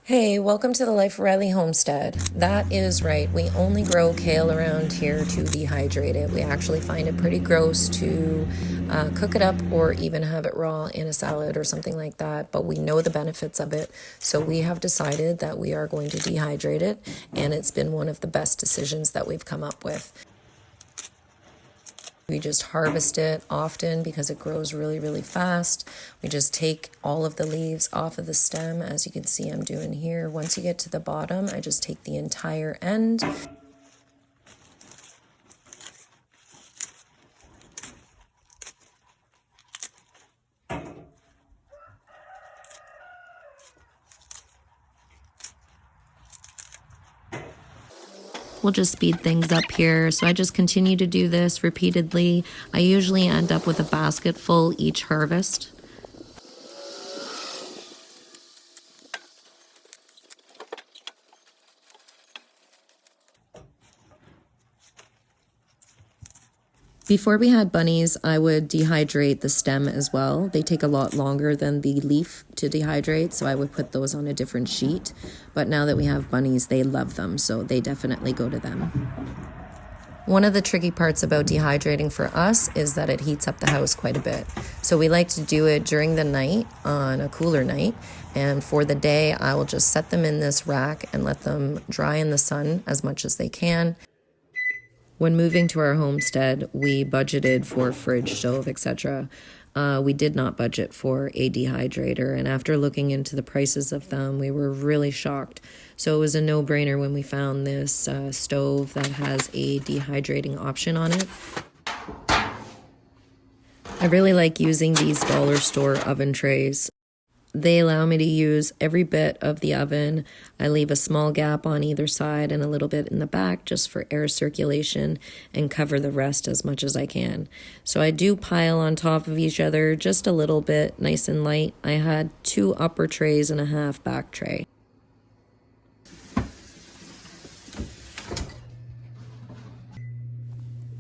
Hey, welcome to the Life of Riley homestead. That is right, we only grow kale around here to dehydrate it. We actually find it pretty gross to cook it up or even have it raw in a salad or something like that, but we know the benefits of it, so we have decided that we are going to dehydrate it, and it's been one of the best decisions that we've come up with. We just harvest it often because it grows really, really fast. We just take all of the leaves off of the stem, as you can see I'm doing here. Once you get to the bottom, I just take the entire end. We'll just speed things up here. So I just continue to do this repeatedly. I usually end up with a basket full each harvest. Before we had bunnies, I would dehydrate the stem as well. They take a lot longer than the leaf to dehydrate, so I would put those on a different sheet. But now that we have bunnies, they love them, so they definitely go to them. One of the tricky parts about dehydrating for us is that it heats up the house quite a bit. So we like to do it during the night on a cooler night. And for the day, I will just set them in this rack and let them dry in the sun as much as they can. When moving to our homestead, we budgeted for fridge, stove, etc. We did not budget for a dehydrator, and after looking into the prices of them, we were really shocked. So it was a no-brainer when we found this stove that has a dehydrating option on it. I really like using these dollar store oven trays. They allow me to use every bit of the oven. I leave a small gap on either side and a little bit in the back just for air circulation, and cover the rest as much as I can. So I do pile on top of each other just a little bit, nice and light. I had 2 upper trays and a half back tray.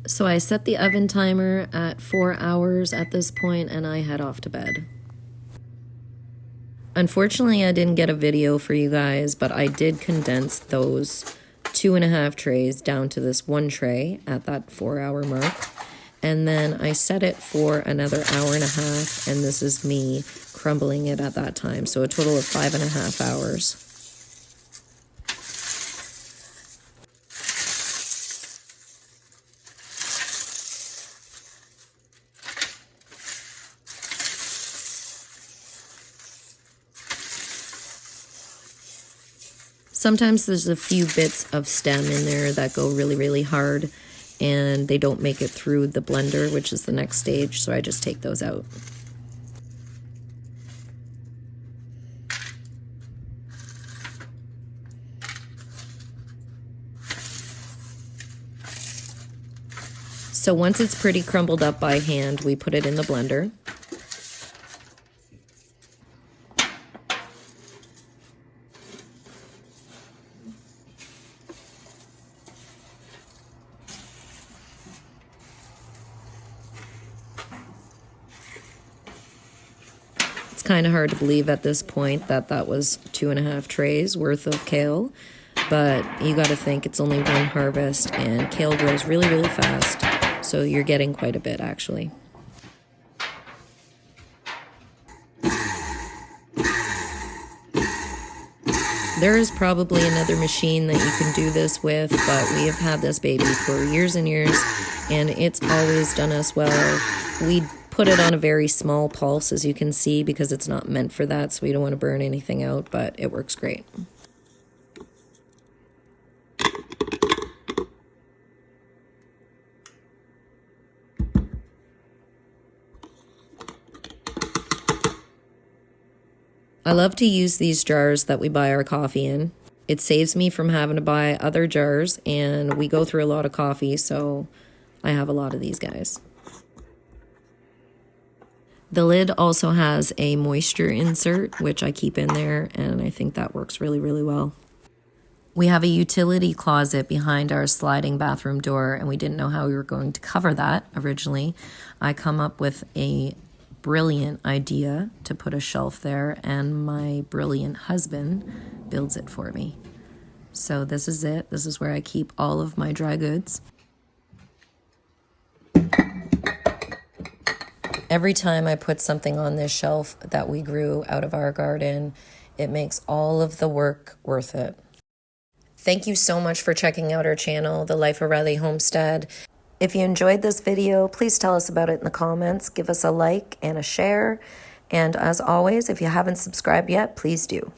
So I set the oven timer at 4 hours at this point, and I head off to bed. Unfortunately, I didn't get a video for you guys, but I did condense those 2.5 trays down to this 1 tray at that 4-hour mark. And then I set it for another hour and a half, and this is me crumbling it at that time. So a total of 5.5 hours. Sometimes there's a few bits of stem in there that go really, really hard, and they don't make it through the blender, which is the next stage, so I just take those out. So once it's pretty crumbled up by hand, we put it in the blender. Kind of hard to believe at this point that that was 2.5 trays worth of kale, but you got to think it's only 1 harvest, and kale grows really, really fast, so you're getting quite a bit actually. There is probably another machine that you can do this with, but we have had this baby for years and years, and it's always done us well. We put it on a very small pulse, as you can see, because it's not meant for that, so we don't want to burn anything out, but it works great. I love to use these jars that we buy our coffee in. It saves me from having to buy other jars, and we go through a lot of coffee, so I have a lot of these guys. The lid also has a moisture insert, which I keep in there, and I think that works really, really well. We have a utility closet behind our sliding bathroom door, and we didn't know how we were going to cover that originally. I come up with a brilliant idea to put a shelf there, and my brilliant husband builds it for me. So this is it. This is where I keep all of my dry goods. Every time I put something on this shelf that we grew out of our garden, it makes all of the work worth it. Thank you so much for checking out our channel, The Life of Riley Homestead. If you enjoyed this video, please tell us about it in the comments. Give us a like and a share. And as always, if you haven't subscribed yet, please do.